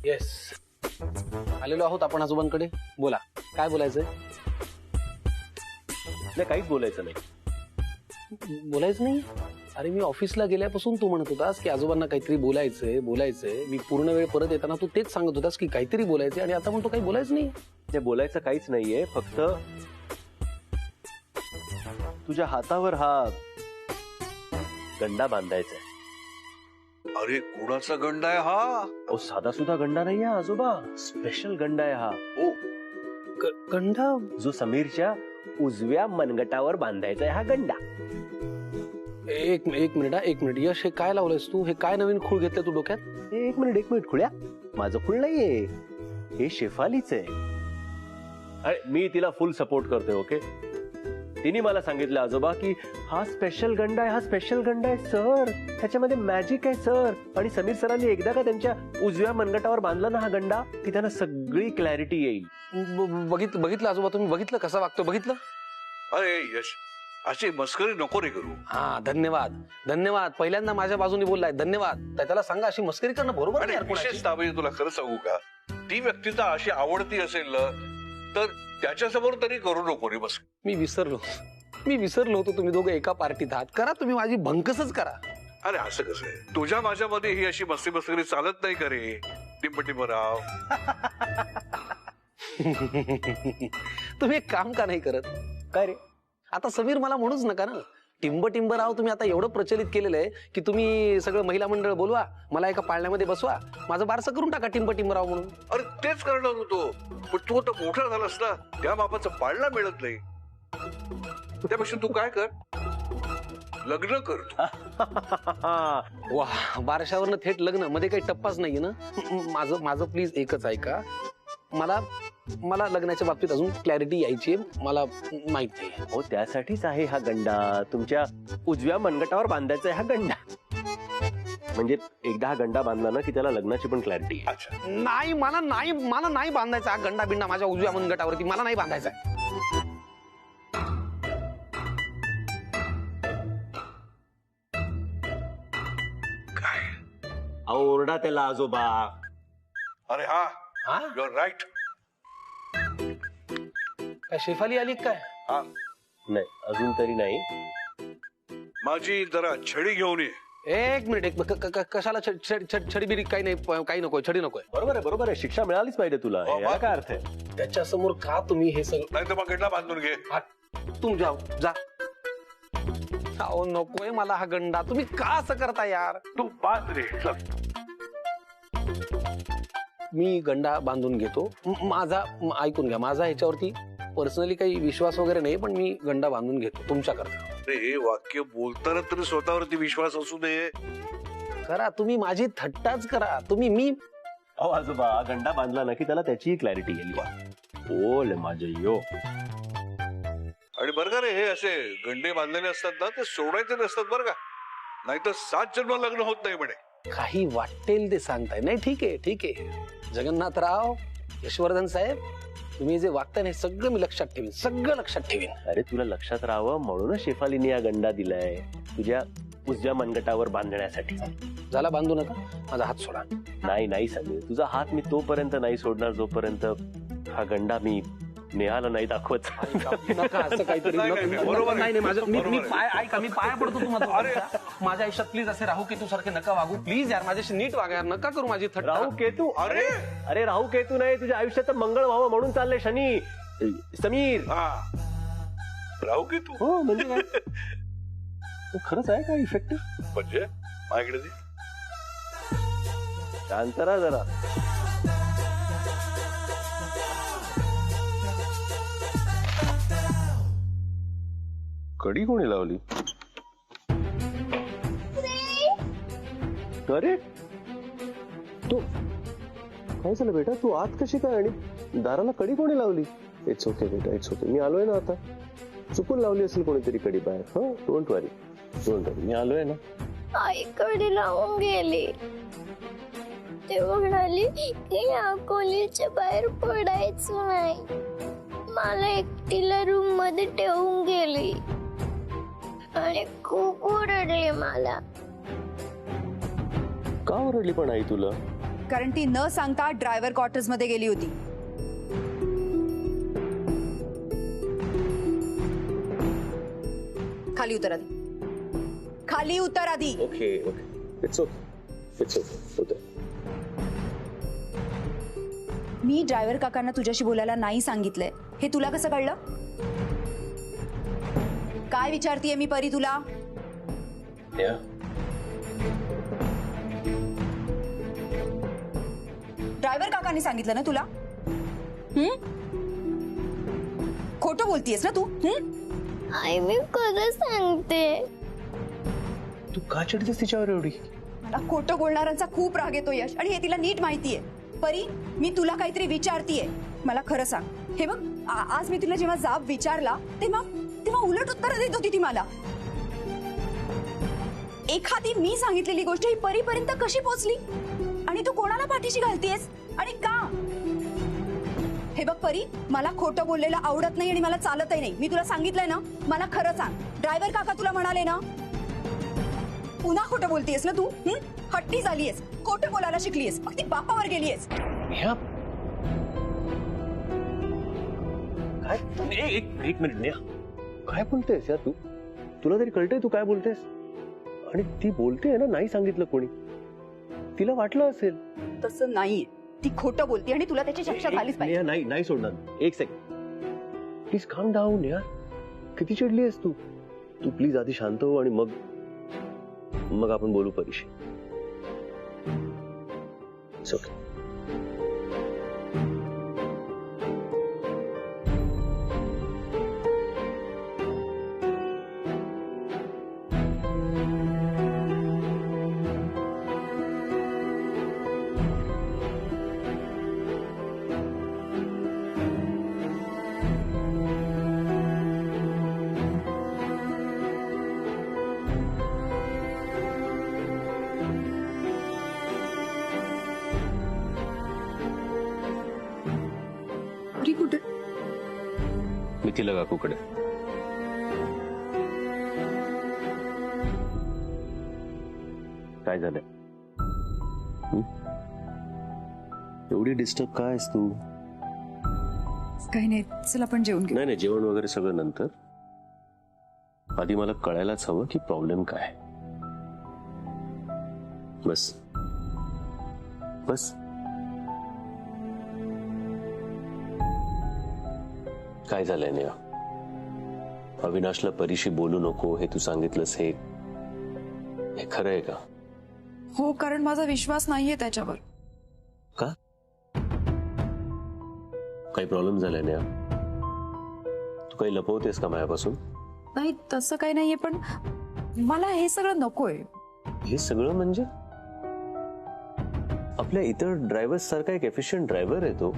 Yes, आलेलो आहोत आपण आजोबांकडे. बोला, काय बोलायचंय? नाही, काहीच बोलायचं नाही. बोलायचं नाही? अरे मी ऑफिसला गेल्यापासून तू म्हणत होतास की आजोबांना काहीतरी बोलायचंय. मी पूर्ण वेळ परत येताना तू तेच सांगत होतास की काहीतरी बोलायचंय, आणि आता म्हणतो काही बोलायचं नाही. ते बोलायचं काहीच नाहीये, फक्त तुझ्या हातावर हा गंडा बांधायचा आहे. अरे कोणाचा गंडा आहे हा? ओ साधा सुद्धा गंडा नाही आहे आजोबा, स्पेशल गंडा आहे हा. ओ गंडा? जो समीरच्या उजव्या मनगटावर बांधायचा आहे हा गंडा. एक मिनिट यश, हे काय लावलंयस तू? हे काय नवीन खूळ घेतलं तू डोक्यात? एक मिनिट खुळ्या, माझं खूळ नाहीये, हे शेफालीच आहे. अरे मी तिला फुल सपोर्ट करतोय. ओके, तिने मला सांगितलं आजोबा की हा स्पेशल गंडा आहे सर, त्याच्यामध्ये मॅजिक आहे सर. आणि समीर सरांनी एकदा का त्यांच्या उजव्या मनगटावर बांधला ना हा गंडा की त्यांना सगळी क्लॅरिटी येईल. बघितलं आजोबा, तुम्ही बघितलं कसा वागतो? बघितलं? अरे यश, अशी मस्करी नको रे करू. हा, धन्यवाद. पहिल्यांदा माझ्या बाजूने बोललाय, धन्यवाद. त्याला सांगा अशी मस्करी करणं बरोबर नाही. विशेषतः म्हणजे तुला खरं सांगू का, ती व्यक्ती तर अशी आवडती असेल ना तर त्याच्यासमोर तरी करू नको रे मस्करी. मी विसरलो होतो तुम्ही दोघं एका पार्टीत आहात. करा तुम्ही माझी भंकसच करा. अरे असं कसं आहे, तुझ्या माझ्यामध्ये ही अशी मस्करी चालत नाही का रे टिंबराव? तुम्ही एक काम का नाही करत? काय रे, आता समीर मला म्हणूच नका ना. टिंबराव तुम्ही आता एवढं प्रचलित केलेलं आहे की तुम्ही सगळं महिला मंडळ बोलवा, मला एका पाळण्यामध्ये बसवा, माझं बारसं करून टाका टिंबराव म्हणून. अरे तेच करणार होतो, पण तू आता मोठा झालास ना, त्या बापाचं पाळणा मिळत नाही. त्यापेक्षा तू काय कर, लग्न कर तू. वा, बारशावरनं थेट लग्न, मध्ये काही टप्पाच नाहीये ना? माझं प्लीज एकच ऐका. मला लग्नाच्या बाबतीत अजून क्लॅरिटी यायची आहे, मला माहित नाही. हो त्यासाठीच आहे हा गंडा, तुमच्या उजव्या मनगटावर बांधायचा आहे हा गंडा. म्हणजे एकदा हा गंडा बांधला ना की त्याला लग्नाची पण क्लॅरिटी. अच्छा, नाही, मला नाही बांधायचा हा गंडा बिंडा माझ्या उजव्या मनगटावरती. मला नाही बांधायचा. ओरडा त्याला आजोबा. अरे हा, हा, यू आर राईट. काय शेफाली आली काय? हा, नाही अजून तरी नाही. माझी जरा छडी घेऊन ये. एक मिनिट, कशाला छडी बिडी? काही नकोय, छडी नकोय. बरोबर आहे, शिक्षा मिळालीच पाहिजे तुला. याला काय अर्थ आहे? त्याच्या समोर का तुम्ही हे सगळं? नाही तर मग गंडा बांधून घे. तुम जा. अहो नकोय मला हा गंडा. तुम्ही का असं करता यार? तू बांध रे. मी गंडा बांधून घेतो. माझा ऐकून घ्या, माझा ह्याच्यावरती पर्सनली काही विश्वास वगैरे नाही, पण मी गंडा बांधून घेतो तुमच्याकरता. हे वाक्य बोलताना तरी स्वतःवरती विश्वास असू दे. करा तुम्ही, माझी थट्टाच करा तुम्ही. मी अहो आजोबा, गंडा बांधला ना की त्याला त्याची क्लॅरिटी येईल. बोल माझे यो. आणि बरं का रे, हे असे गंडे बांधलेले असतात ना, ते सोडायचे नसतात बरं का, नाही तर 7 जन्म लग्न होत नाही म्हणे. काही वाटेल ते सांगताय. नाही, ठीक आहे. जगन्नाथराव, यशवर्धन साहेब, तुम्ही जे वागताय हे सगळं मी लक्षात ठेवीन. अरे तुला लक्षात राहावं म्हणूनच शेफालीने हा गंडा दिलाय तुझ्या उजव्या मनगटावर बांधण्यासाठी. झाला, बांधू नका. माझा हात सोडा. नाही समीर, तुझा हात मी तोपर्यंत नाही सोडणार जोपर्यंत हा गंडा मी नेहाला नाही दाखवत. नका असं काहीतरी. नाही, मी पाया पडतो तुम्हाला. माझ्या आयुष्यात प्लीज असे राहू केतू सारखे नका वागू. प्लीज यार, माझ्याशी नीट वागा यार. नका करू माझी थट्टा. राहू केतू? अरे राहू केतू नाही, तुझ्या आयुष्यात मंगळ व्हावं म्हणून चाललंय शनी. समीर, राहू की तू? हो म्हणजे काय? खरंच आहे का इफेक्टिव्ह? म्हणजे माझ्याकडे दे. शांत राहा जरा. कडी कोणी लावली? अरे तू काय झालं बेटा? तू आत कशी काय आणि दाराला कडी कोणी लावली? इट्स ओके बेटा, इट्स ओके. मी आलोय ना आता. चुकून लावली असेल कोणीतरी कडी बाहेर. हो, डोंट वरी, मी आलोय ना. आई कडी लावून गेली. ते म्हणाली की या खोलीच्या बाहेर पडायचं नाही. मला एकटीला रूम मध्ये ठेवून गेली आणि खूप ओरडली मला. का ओरडली पण आई तुला? कारण ती न सांगता ड्रायव्हर क्वार्टर्स मध्ये गेली होती. खाली उतर आधी. खाली उतर आधी. Okay okay it's okay. Me driver काकांना तुझ्याशी बोलायला नाही सांगितलंय हे तुला कसं कळलं? काय विचारतीये मी परी तुला? ड्रायव्हर काकांनी सांगितलं ना तुला? खोटं बोलतीयस ना तू? आई मी खरं सांगते. तू का चिडतेस तिच्यावर एवढी? मला खोटं बोलणाऱ्यांचा खूप राग येतो यश, आणि हे तिला नीट माहितीये. परी मी तुला काहीतरी विचारतीये, मला खरं सांग. हे बघ आज मी तुला जेव्हा जाब विचारला तेव्हा उलट उत्तर देत होती ती मला. एखादी मी सांगितलेली गोष्ट ही परीपर्यंत कशी पोहोचली आणि तू कोणाला पाठीशी घालतीयस आणि का? हे बघ परी, मला खोटं बोललेलं आवडत नाही आणि मला चालतही नाही. मी तुला सांगितलंय ना, मला खरं सांग. ड्रायव्हर काका तुला म्हणाले ना? पुन्हा खोटं बोलतीयस ना तू? हट्टी झालीयस, खोटं बोलायला शिकलीयस, अगदी बापावर गेलीयस. काय एक मिनिट नेहा, काय बोलतेस यार तू? तुला तरी कळतंय तू काय बोलतेस? आणि ती बोलते ना, नाही सांगितलं कोणी, तिला वाटलं असेल. तसं नाहीये, ती खोटं बोलते आणि तुला त्याची शिक्षा झालीच पाहिजे. नेहा नाही सोडणार. एक सेकंड प्लीज काम डाऊन यार. किती चिडली आहेस तू? तू प्लीज आधी शांत हो आणि मग आपण बोलू परीशी. ओके. कुठे? मिथिला काकूकडे. काय झालंय? एवढी डिस्टर्ब काय आहेस तू? काही नाही, चल आपण जेवून घेऊ. नाही जेवण वगैरे सगळं नंतर. आधी मला कळायलाच हवं की प्रॉब्लेम काय. बस बस. काय झालंय नेहा? अविनाशला परीशी बोलू नको हे तू सांगितलंस, हे खरं आहे का? हो, कारण माझा विश्वास नाहीये त्याच्यावर. का? काही प्रॉब्लेम झालाय नेहा? तू काही लपवतेस का माझ्यापासून? नाही तसं काही नाहीये, पण मला हे सगळं नकोय. हे सगळं म्हणजे? आपल्या इतर ड्रायव्हर्स सारखा एक एफिशियंट ड्रायव्हर आहे तो.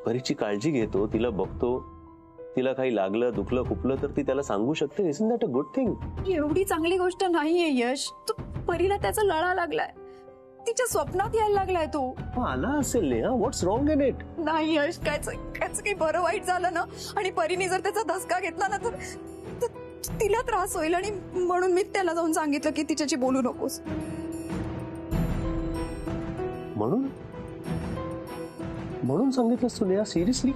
परीची काळजी घेतो, तिला बघतो, तिला काही लागलं दुखलं खुपलं तर ती त्याला सांगू शकते. Isn't that a good thing? एवढी चांगली गोष्ट नाहीये यश. तू परीला त्याचा लळा लागलाय, तिच्या स्वप्नात यायला लागलाय तो. आला असेल नेहा, व्हॉट्स रॉंग इन इट? नाही यश, कायच काही बरं वाईट झालं ना आणि परीने जर त्याचा धसका घेतला ना तर तिला त्रास होईल, आणि म्हणून मी त्याला जाऊन सांगितलं की तिच्याशी बोलू नकोस. म्हणून सांगितलंस तू नेहा? सिरियसली?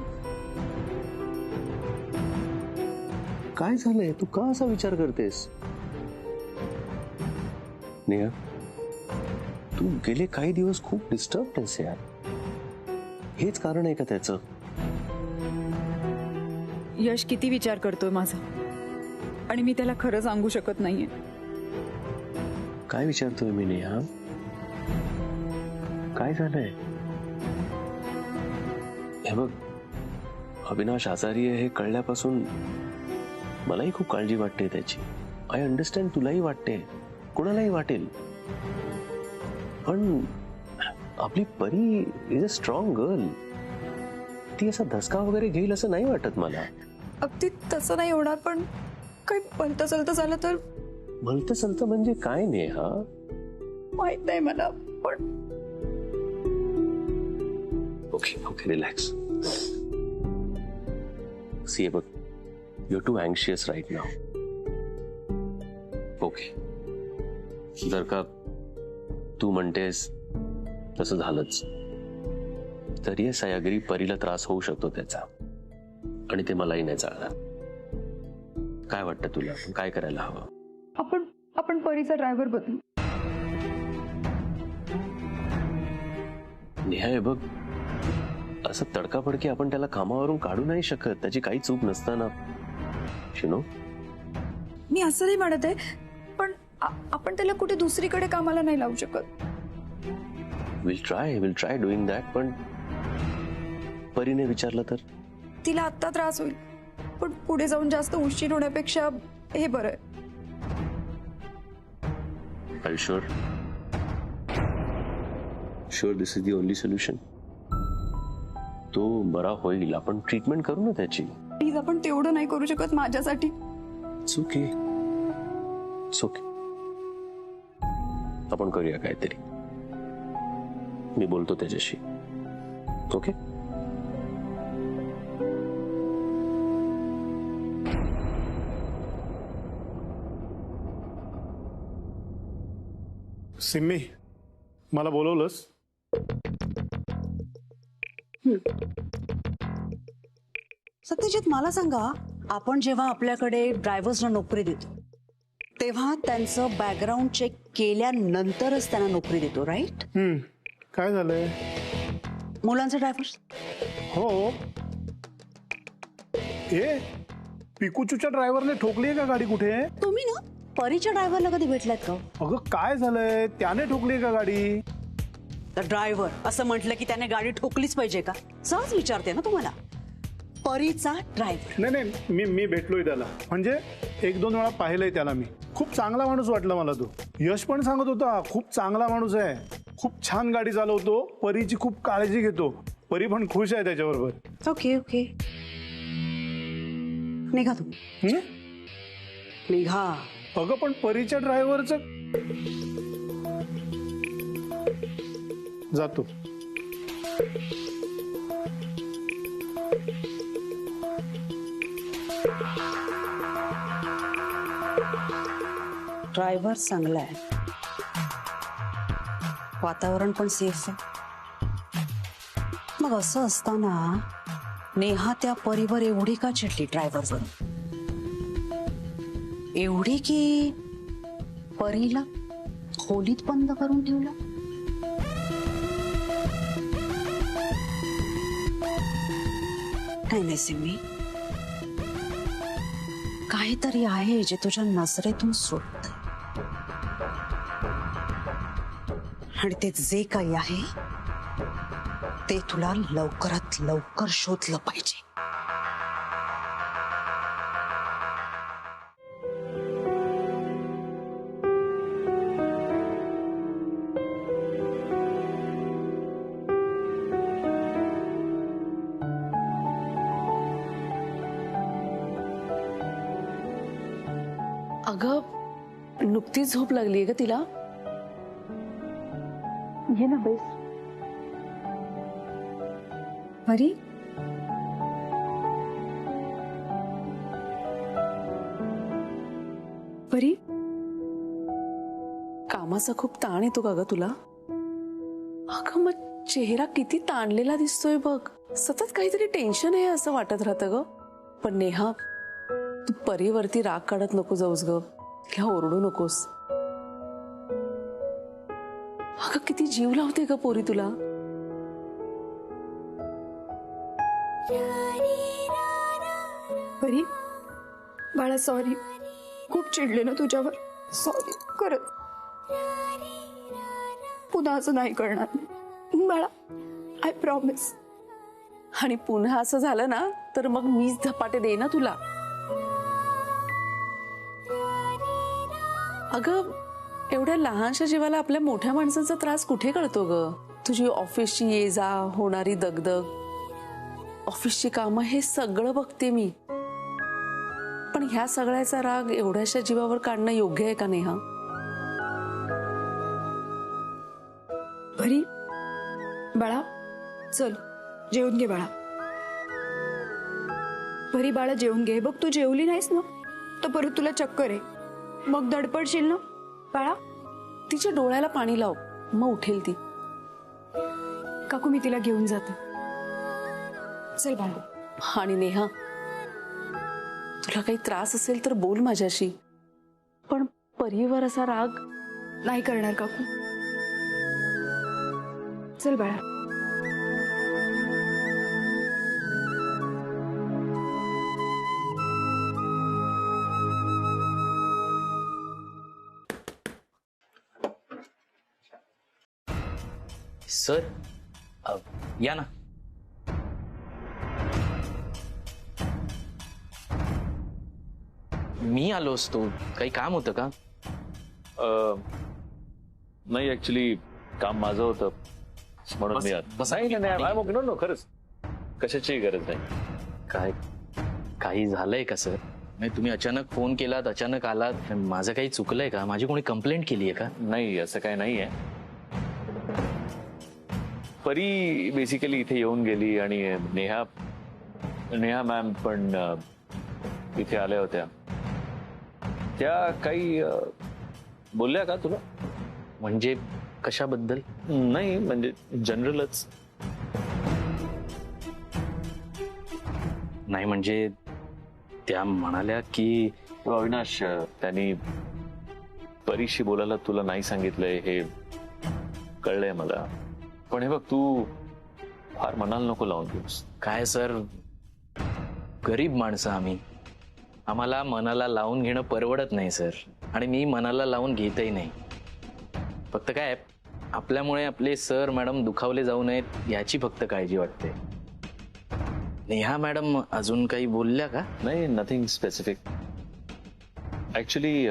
काय झालंय? तू का असा विचार करतेस? नेहा, तू गेले काही दिवस खूप डिस्टर्ब आहेस यार. हेच कारण आहे का त्याचं? यश किती विचार करतोय माझा, आणि मी त्याला खरं सांगू शकत नाहीये. काय विचारतोय मी नेहा? काय झालंय? हे बघ, अविनाश आजारी आहे हे कळल्यापासून मलाही खूप काळजी वाटते त्याची. आय अंडरस्टँड, तुलाही वाटते, कोणालाही वाटेल. पण आपली परी इज अ स्ट्रॉंग गर्ल. ती असा धसका वगैरे घेईल असं नाही वाटत मला. अगदी तसं नाही होणार, पण काही भलतं सलतं झालं तर? भलतं सलतं म्हणजे काय नेहा? माहित नाही मला, पण ओके रिलॅक्स. सी बघ, you're too anxious right now. Okay. जर का तू म्हणतेस तसं झालंच. तर येस आय अग्री, परीला त्रास होऊ शकतो त्याचा, आणि ते मलाही नाही चालणार. काय वाटतं तुला, आपण काय करायला हवं? आपण परीचा ड्रायव्हर बदलू. नेहा हे बघ, असं तडकाफडकी आपण त्याला कामावरून काढू नाही शकत, त्याची काही चूक नसताना. शिनो, मी असं नाही म्हणत आहे, पण आपण त्याला कुठे दुसरीकडे कामाला नाही लावू शकत. Will try doing that. पण परीने विचारलं तर? तिला आत्ता त्रास होईल, पण पुढे जाऊन जास्त उशीर होण्यापेक्षा हे बरं आहे. Are you sure? Sure this is the only solution? तो बरा होईल, आपण ट्रीटमेंट करू ना त्याची. प्लीज, आपण तेवढं नाही करू शकत माझ्यासाठी. It's okay. It's okay. आपण करूया काहीतरी. मी बोलतो त्याच्याशी. ओके? सिम्मी, मला बोलवलंस? सत्यजित, मला सांगा, आपण जेव्हा आपल्याकडे ड्रायव्हर्सना नोकरी देतो तेव्हा त्यांचं बॅकग्राऊंड चेक केल्यानंतरच त्यांना नोकरी देतो, राईट? काय झालंय? मुलांचे ड्रायव्हर्स? हो. ए, पिकूचूच्या ड्रायव्हरने ठोकली का गाडी कुठे? तुम्ही ना परीच्या ड्रायव्हरला कधी भेटलात का? अगं काय झालंय, त्याने ठोकली का गाडी? तर ड्रायव्हर असं म्हटलं की त्याने गाडी ठोकलीच पाहिजे का? सहज विचारते ना तुम्हाला. परीचा ड्रायव्हर. नाही, मी भेटलोय त्याला, म्हणजे 1-2 वेळा पाहिलंय त्याला मी. खूप चांगला माणूस वाटला मला तो. यश पण सांगत होता खूप चांगला माणूस आहे, खूप छान गाडी चालवतो, परीची खूप काळजी घेतो, परी पण खुश आहे त्याच्याबरोबर. ओके. निघा तुम्ही. निघा. अगं पण परीच्या ड्रायव्हरचं जातो. ड्रायव्हर चांगला आहे, वातावरण पण सेफ आहे. मग असं असताना नेहा त्या परीवर एवढी का चिडली ड्रायव्हरवर? एवढी की परीला खोलीत बंद करून ठेवलं? नाही सिम्मी, काहीतरी आहे जे तुझ्या नजरेतून सुटतंय, आणि ते जे काही आहे ते तुला लवकरात लवकर शोधलं पाहिजे. अगं, नुकतीच झोप लागलीये का तिला? ये ना बैस. परी, परी, कामाचा खूप ताण येतो का ग तुला? अगं मग चेहरा किती ताणलेला दिसतोय बघ. सतत काहीतरी टेन्शन आहे असं वाटत राहतं ग. पण नेहा, तू परीवरती राग काढत नको जाऊस ग, ह्या ओरडू नकोस. अगं किती जीव लावते ग पोरी तुला. परी, बाळा सॉरी, खूप चिडले ना तुझ्यावर. सॉरी, खरंच. पुन्हा असं नाही करणार बाळा, आय प्रॉमिस. आणि पुन्हा असं झालं ना तर मग मीच धपाटे दे ना तुला. अगं, एवढ्या लहानशा जीवाला आपल्या मोठ्या माणसाचा त्रास कुठे कळतो ग? तुझी ऑफिसची ये जा होणारी दगदग, ऑफिसची कामं, हे सगळं बघते मी. पण ह्या सगळ्याचा राग एवढ्याशा जीवावर काढणं योग्य आहे का नेहा? परी, बाळा चल जेवून घे बाळा. परी बाळा जेवून घे. बघ तू जेवली नाहीस ना तर परत तुला चक्कर आहे, मग धडपडशील ना बाळा. तिच्या डोळ्याला पाणी लाव. मग उठेल ती. काकू मी तिला घेऊन जाते. चल बाळा. आणि नेहा, तुला काही त्रास असेल तर बोल माझ्याशी, पण परीवर असा राग नाही करणार काकू. चल बाळा. सर या ना. मी आलो असतो, काही काम होतं का? नाही, ऍक्च्युली काम माझं होतं म्हणून मी नो खरंच कशाचीही गरज नाही. काय काही झालंय का सर? नाही, तुम्ही अचानक फोन केलात, अचानक आलात. माझं काही चुकलंय का? माझी कोणी कंप्लेंट केली आहे का? नाही, असं काय नाहीये. परी बेसिकली इथे येऊन गेली आणि नेहा मॅम पण इथे आल्या होत्या. त्या काही बोलल्या का तुला? म्हणजे कशाबद्दल? नाही, म्हणजे जनरलच. नाही म्हणजे त्या म्हणाल्या की अविनाश, त्यांनी परीशी बोलायला तुला नाही सांगितलंय हे कळलंय मला. पण हे बघ, तू फार मनाला नको लावून घेऊस. काय सर, गरीब माणसं आम्ही, आम्हाला मनाला लावून घेणं परवडत नाही सर. आणि मी मनाला लावून घेतही नाही. फक्त काय, आपल्यामुळे आपले सर मॅडम दुखावले जाऊ नयेत याची फक्त काळजी वाटते. नेहा मॅडम अजून काही बोलल्या का? नाही, नथिंग स्पेसिफिक. ऍक्च्युली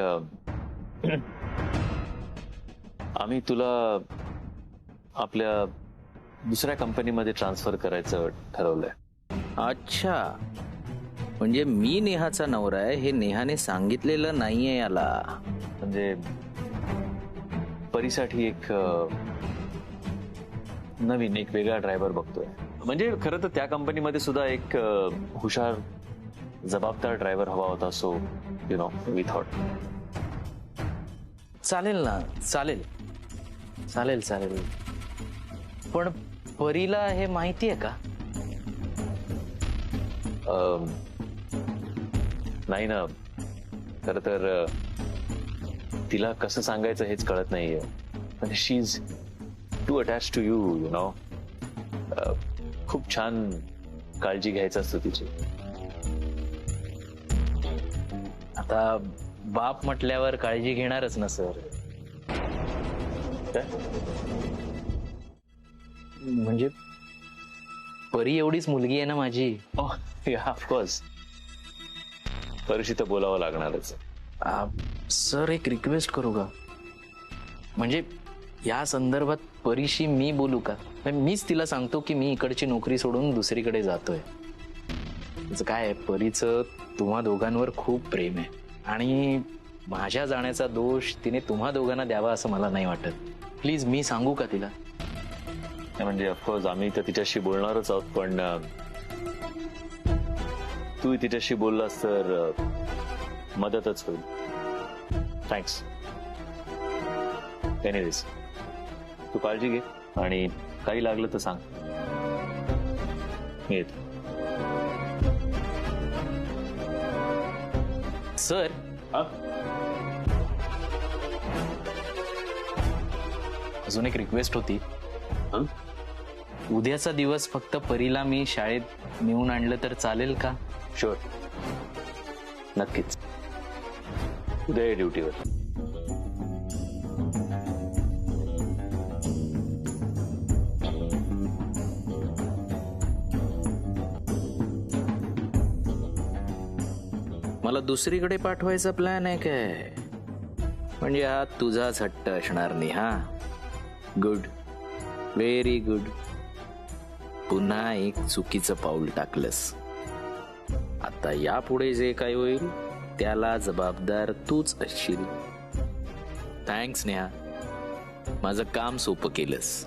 आम्ही तुला आपल्या दुसऱ्या कंपनीमध्ये ट्रान्सफर करायचं ठरवलंय. अच्छा, म्हणजे मी नेहाचा नवरा आहे हे नेहाने सांगितलेलं नाहीये याला. म्हणजे परीसाठी एक नवीन एक वेगळा ड्रायव्हर बघतोय. म्हणजे खरं तर त्या कंपनीमध्ये सुद्धा एक हुशार जबाबदार ड्रायव्हर हवा होता. So you know we thought. चालेल ना, चालेल चालेल चालेल. पण परीला हे माहिती आहे का? नाही ना, खरं तर तिला कसं सांगायचं हेच कळत नाहीये. म्हणजे she is too attach to you, you know. खूप छान काळजी घ्यायचं असतं तिची. आता बाप म्हटल्यावर काळजी घेणारच ना सर. म्हणजे परी एवढीच मुलगी आहे ना माझी. ऑफकोर्स परीशी तर बोलावं लागणारच. सर एक रिक्वेस्ट करू का? म्हणजे या संदर्भात परीशी मी बोलू का? मीच तिला सांगतो की मी इकडची नोकरी सोडून दुसरीकडे जातोय. काय आहे, परीचं तुम्हा दोघांवर खूप प्रेम आहे आणि माझ्या जाण्याचा दोष तिने तुम्हा दोघांना द्यावा असं मला नाही वाटत. प्लीज मी सांगू का तिला? म्हणजे ऑफकोर्स आम्ही तर तिच्याशी बोलणारच आहोत, पण तू तिच्याशी बोललास तर मदतच होईल. थँक्स. एनिवेज, तू काळजी घे आणि काही लागलं तर सांग, मी येतो. सर अजून एक रिक्वेस्ट होती. उद्याचा दिवस फक्त परीला मी शाळेत नेऊन आणलं तर चालेल का? शुअर, नक्कीच. उद्या ये ड्युटीवर. मला दुसरीकडे पाठवायचा प्लॅन आहे काय? म्हणजे हा तुझाच हट्ट असणार नाही. हा, गुड, व्हेरी गुड. पुन्हा एक चुकीचं पाऊल टाकलंस. आता यापुढे जे काही होईल त्याला जबाबदार तूच असशील. थँक्स नेहा, माझं काम सोपं केलंस.